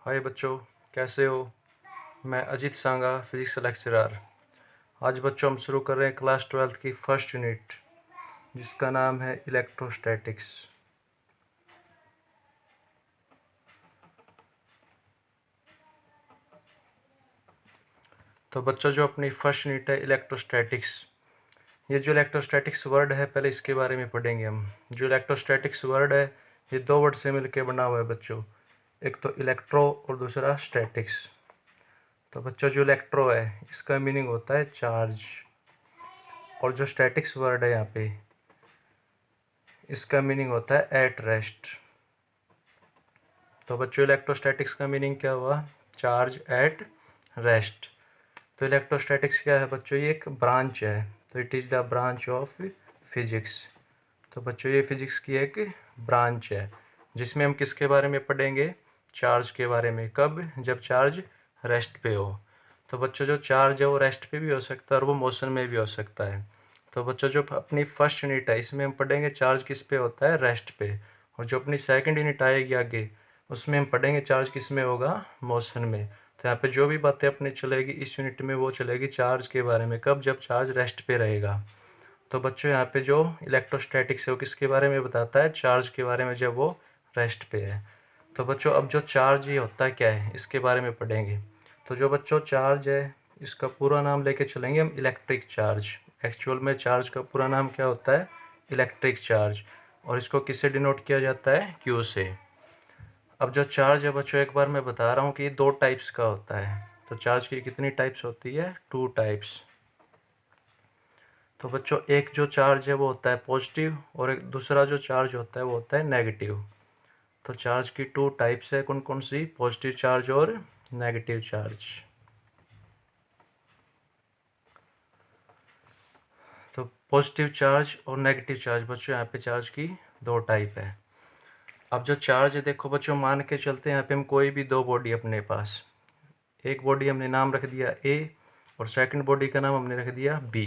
हाय बच्चों, कैसे हो। मैं अजीत सांगा, फिजिक्स लेक्चरर। आज बच्चों हम शुरू कर रहे हैं क्लास 12th की फर्स्ट यूनिट, जिसका नाम है इलेक्ट्रोस्टैटिक्स। तो बच्चों, जो अपनी फर्स्ट यूनिट है इलेक्ट्रोस्टैटिक्स, ये जो इलेक्ट्रोस्टैटिक्स वर्ड है पहले इसके बारे में पढ़ेंगे हम। जो इलेक्ट्रोस्टैटिक्स वर्ड है ये दो वर्ड से मिलकर बना हुआ है बच्चों, एक तो इलेक्ट्रो और दूसरा स्टैटिक्स। तो बच्चों, जो इलेक्ट्रो है इसका मीनिंग होता है चार्ज, और जो स्टैटिक्स वर्ड है यहाँ पे इसका मीनिंग होता है एट रेस्ट। तो बच्चों, इलेक्ट्रोस्टैटिक्स का मीनिंग क्या हुआ? Charge at rest. तो इलेक्ट्रोस्टैटिक्स क्या है बच्चों? ये एक ब्रांच है, तो it is the branch of physics. तो बच्चों, ये फिजिक्स की एक ब्रांच है जिसमें हम किसके बारे में पढ़ेंगे? चार्ज के बारे में। कब? जब चार्ज रेस्ट पे हो। तो बच्चों, जो चार्ज है वो रेस्ट पे भी हो सकता है और वो मोशन में भी हो सकता है। तो बच्चों, जो अपनी फर्स्ट यूनिट है इसमें हम पढ़ेंगे चार्ज किस पे होता है? रेस्ट पे। और जो अपनी सेकंड यूनिट आएगी आगे उसमें हम पढ़ेंगे चार्ज किस में होगा? मोशन में। तो यहाँ पे जो भी बातें अपनी चलेगी इस यूनिट में वो चलेगी चार्ज के बारे में। कब? जब चार्ज रेस्ट पे रहेगा। तो बच्चों, यहाँ पे जो इलेक्ट्रोस्टैटिक्स है वो किसके बारे में बताता है? चार्ज के बारे में, जब वो रेस्ट पे है। तो बच्चों, अब जो चार्ज ये होता है क्या है इसके बारे में पढ़ेंगे। तो जो बच्चों चार्ज है इसका पूरा नाम लेके चलेंगे हम, इलेक्ट्रिक चार्ज। एक्चुअल में चार्ज का पूरा नाम क्या होता है? Electric charge. और इसको किससे डिनोट किया जाता है? क्यू से। अब जो चार्ज है बच्चों, एक बार मैं बता रहा हूँ कि ये दो टाइप्स का होता है। तो चार्ज की कितनी टाइप्स होती है? 2 टाइप्स। तो बच्चों, एक जो चार्ज है वो होता है पॉजिटिव, और एक दूसरा जो चार्ज होता है वो होता है नेगेटिव। तो चार्ज की 2 टाइप्स है, कौन कौन सी? पॉजिटिव चार्ज और नेगेटिव चार्ज। तो पॉजिटिव चार्ज और नेगेटिव चार्ज बच्चों, यहाँ पे चार्ज की 2 टाइप है। अब जो चार्ज है देखो बच्चों, मान के चलते हैं यहाँ पे हम कोई भी 2 बॉडी अपने पास, एक बॉडी हमने नाम रख दिया ए और सेकंड बॉडी का नाम हमने रख दिया बी।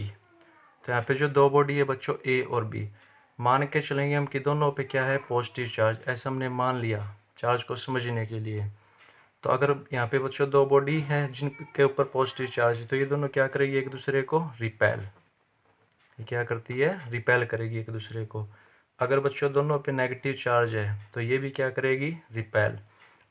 तो यहाँ पे जो 2 बॉडी है बच्चों ए और बी, मान के चलेंगे हम कि दोनों पे क्या है? Positive charge. ऐसा हमने मान लिया चार्ज को समझने के लिए। तो अगर यहाँ पे बच्चों 2 बॉडी है जिनके ऊपर पॉजिटिव चार्ज है तो ये दोनों क्या करेगी? एक दूसरे को रिपेल। ये क्या करती है? रिपेल करेगी एक दूसरे को। अगर बच्चों दोनों पे नेगेटिव चार्ज है तो ये भी क्या करेगी? रिपेल।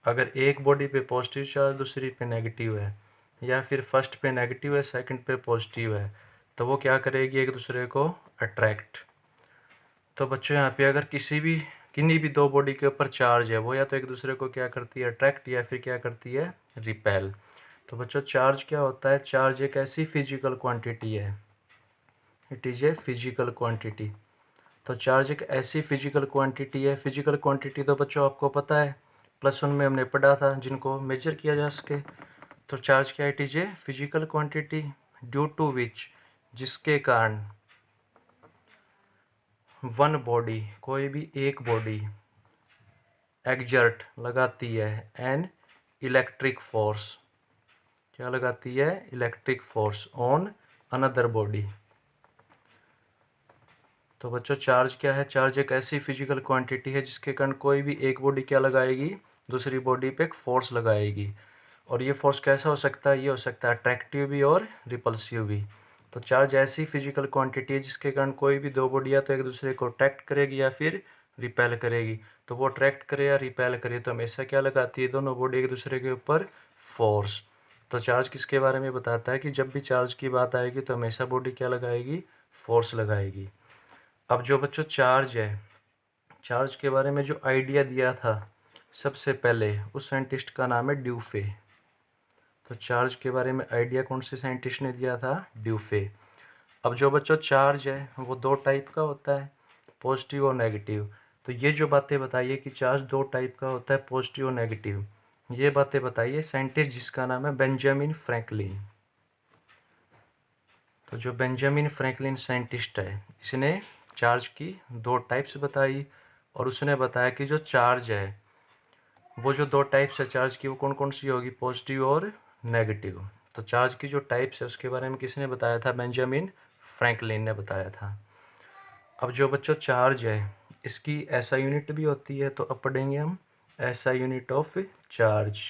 अगर एक बॉडी पे पॉजिटिव चार्ज दूसरी पे नेगेटिव है, या फिर फर्स्ट पे नेगेटिव है सेकंड पे पॉजिटिव है, तो वो क्या करेगी? एक दूसरे को अट्रैक्ट। तो बच्चों, यहाँ पे अगर किन्हीं भी 2 बॉडी के ऊपर चार्ज है वो या तो एक दूसरे को क्या करती है? अट्रैक्ट, या फिर क्या करती है? रिपेल। तो बच्चों, चार्ज क्या होता है? चार्ज एक ऐसी फिजिकल क्वांटिटी है, it is a physical quantity. तो चार्ज एक ऐसी फिजिकल क्वांटिटी है। फिजिकल क्वांटिटी तो बच्चों आपको पता है, +1 में हमने पढ़ा था, जिनको मेजर किया जा सके। तो चार्ज क्या? It is a physical quantity due to which, जिसके कारण वन बॉडी, कोई भी एक बॉडी, एक्जर्ट लगाती है एन इलेक्ट्रिक फोर्स। क्या लगाती है? Electric force on another body. तो बच्चों, चार्ज क्या है? चार्ज एक ऐसी फिजिकल क्वांटिटी है जिसके कारण कोई भी एक बॉडी क्या लगाएगी? दूसरी बॉडी पे एक फोर्स लगाएगी। और ये फोर्स कैसा हो सकता है? ये हो सकता है अट्रैक्टिव भी और रिपल्सिव भी। तो चार्ज ऐसी फिजिकल क्वांटिटी है जिसके कारण कोई भी 2 बॉडियाँ तो एक दूसरे को अट्रैक्ट करेगी या फिर रिपेल करेगी। तो वो अट्रैक्ट करे या रिपेल करे तो हमेशा क्या लगाती है? दोनों बॉडी एक दूसरे के ऊपर फोर्स। तो चार्ज किसके बारे में बताता है कि जब भी चार्ज की बात आएगी तो हमेशा बॉडी क्या लगाएगी? फोर्स लगाएगी। अब जो बच्चों चार्ज है, चार्ज के बारे में जो आइडिया दिया था सबसे पहले, उस साइंटिस्ट का नाम है ड्यूफे। तो चार्ज के बारे में आइडिया कौन से साइंटिस्ट ने दिया था? ड्यूफे। अब जो बच्चों चार्ज है वो 2 टाइप का होता है, पॉजिटिव और नेगेटिव। तो ये जो बातें बताइए कि चार्ज 2 टाइप का होता है, पॉजिटिव और नेगेटिव, ये बातें बताइए साइंटिस्ट जिसका नाम है बेंजामिन फ्रैंकलिन। तो जो बेंजामिन फ्रैंकलिन साइंटिस्ट है इसने चार्ज की 2 टाइप्स बताई, और उसने बताया कि जो चार्ज है वो जो 2 टाइप्स है चार्ज की वो कौन कौन सी होगी? पॉजिटिव और नेगेटिव। तो चार्ज की जो टाइप्स है उसके बारे में किसने बताया था? बेंजामिन फ्रैंकलिन ने बताया था। अब जो बच्चों चार्ज है इसकी ऐसा यूनिट भी होती है, तो अब पढ़ेंगे हम ऐसा यूनिट ऑफ चार्ज।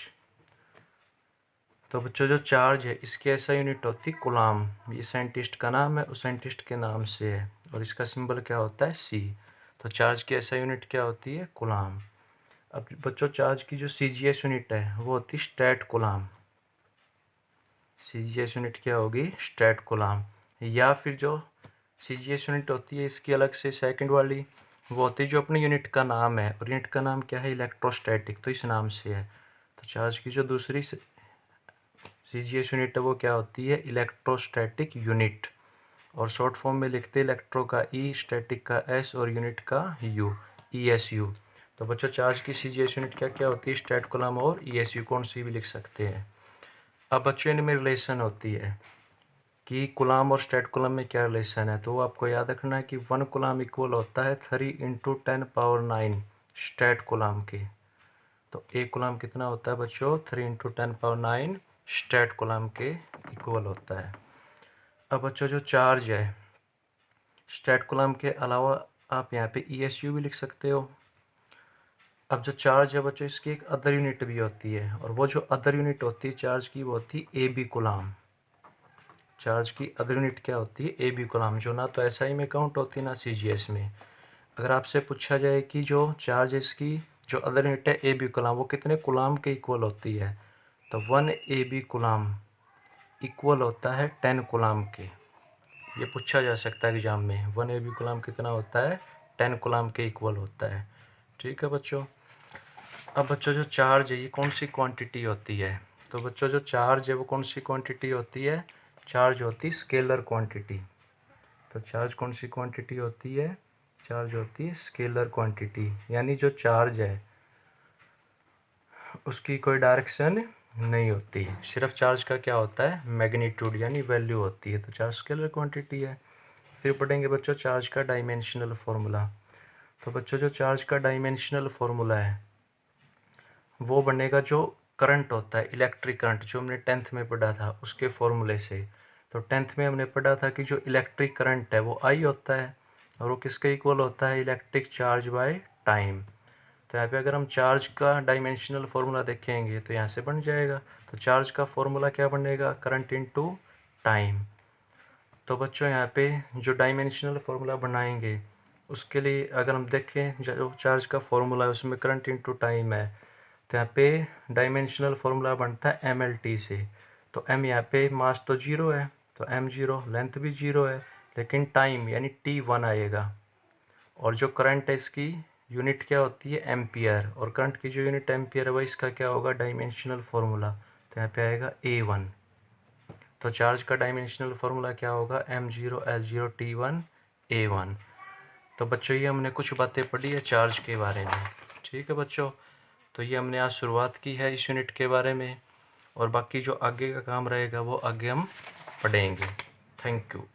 तो बच्चों जो चार्ज है इसकी ऐसा यूनिट होती है कूलाम। ये साइंटिस्ट का नाम है, उस साइंटिस्ट के नाम से है, और इसका सिंबल क्या होता है सी। तो चार्ज की ऐसा यूनिट क्या होती है कूलाम। अब बच्चों चार्ज की जो CGS यूनिट है वो होती है स्टैट कूलाम। CGS यूनिट क्या होगी स्टैट कूलाम। या फिर जो CGS यूनिट होती है इसकी अलग से सेकंड वाली वो होती है जो अपने यूनिट का नाम है, और यूनिट का नाम क्या है इलेक्ट्रोस्टैटिक, तो इस नाम से है। तो चार्ज की जो दूसरी CGS यूनिट है वो क्या होती है इलेक्ट्रोस्टैटिक यूनिट, और शॉर्ट फॉर्म में लिखते हैं इलेक्ट्रो का E, स्टैटिक का S और यूनिट का U, ESU। तो बच्चों चार्ज की CGS यूनिट क्या क्या होती है स्टैट कूलाम और ESU, कौन सी भी लिख सकते हैं। अब बच्चों इनमें रिलेशन होती है कि कूलाम और स्टैट कूलाम में क्या रिलेशन है, तो आपको याद रखना है कि 1 कूलाम इक्वल होता है 3 × 10⁻9 स्टैट कूलाम के। तो 1 कूलाम कितना होता है बच्चों 3 × 10⁻9 स्टैट कूलाम के इक्वल होता है। अब बच्चों जो चार्ज है स्टैट कूलाम के अलावा आप यहाँ पे ESU भी लिख सकते हो। अब जो चार्ज है बच्चों इसकी एक अदर यूनिट भी होती है, और वो जो अदर यूनिट होती है चार्ज की वो होती है AB कूलाम। चार्ज की अदर यूनिट क्या होती है AB कूलाम, जो ना तो SI में काउंट होती है ना CGS में। अगर आपसे पूछा जाए कि जो चार्ज है इसकी जो अदर यूनिट है AB कूलाम वो कितने कूलाम के इक्वल होती है, तो 1 AB कूलाम इक्वल होता है 10 कूलाम के। ये पूछा जा सकता है एग्जाम में 1 AB कूलाम कितना होता है 10 कूलाम के इक्वल होता है। ठीक है बच्चों। अब बच्चों जो चार्ज है ये कौन सी क्वांटिटी होती है, तो बच्चों जो चार्ज है वो कौन सी क्वांटिटी होती है, चार्ज होती है स्केलर क्वांटिटी। तो चार्ज कौन सी क्वांटिटी होती है, चार्ज होती है स्केलर क्वांटिटी, यानी जो चार्ज है उसकी कोई डायरेक्शन नहीं होती, सिर्फ चार्ज का क्या होता है मैग्नीट्यूड यानी वैल्यू होती है, तो चार्ज स्केलर क्वांटिटी है। फिर पढ़ेंगे बच्चों चार्ज का डायमेंशनल फार्मूला। तो बच्चों जो चार्ज का डायमेंशनल फार्मूला है वो बनेगा जो करंट होता है इलेक्ट्रिक करंट, जो हमने 10th में पढ़ा था उसके फॉर्मूले से। तो 10th में हमने पढ़ा था कि जो इलेक्ट्रिक करंट है वो I होता है, और वो किसके इक्वल होता है इलेक्ट्रिक चार्ज बाय टाइम। तो यहाँ पे अगर हम चार्ज का डायमेंशनल फार्मूला देखेंगे तो यहाँ से बन जाएगा, तो चार्ज का फार्मूला क्या बनेगा करंट इनटू टाइम। तो बच्चों यहाँ पे जो डायमेंशनल फार्मूला बनाएंगे उसके लिए अगर हम देखें जो चार्ज का फार्मूला है उसमें करंट इनटू टाइम है, तो यहाँ पे डायमेंशनल फार्मूला बनता है MLT से। तो M यहाँ पे मास तो 0 है तो M0, लेंथ भी 0 है लेकिन टाइम यानी T1 आएगा, और जो करंट है इसकी यूनिट क्या होती है एम्पियर, और करंट की जो यूनिट एम्पियर है वह इसका क्या होगा डायमेंशनल फार्मूला, तो यहाँ पे आएगा A1। तो चार्ज का डायमेंशनल फार्मूला क्या होगा M0 L0 T1 A1। तो बच्चों ये हमने कुछ बातें पढ़ी है चार्ज के बारे में। ठीक है बच्चों, तो ये हमने आज शुरुआत की है इस यूनिट के बारे में, और बाकी जो आगे का काम रहेगा वो आगे हम पढ़ेंगे। Thank you.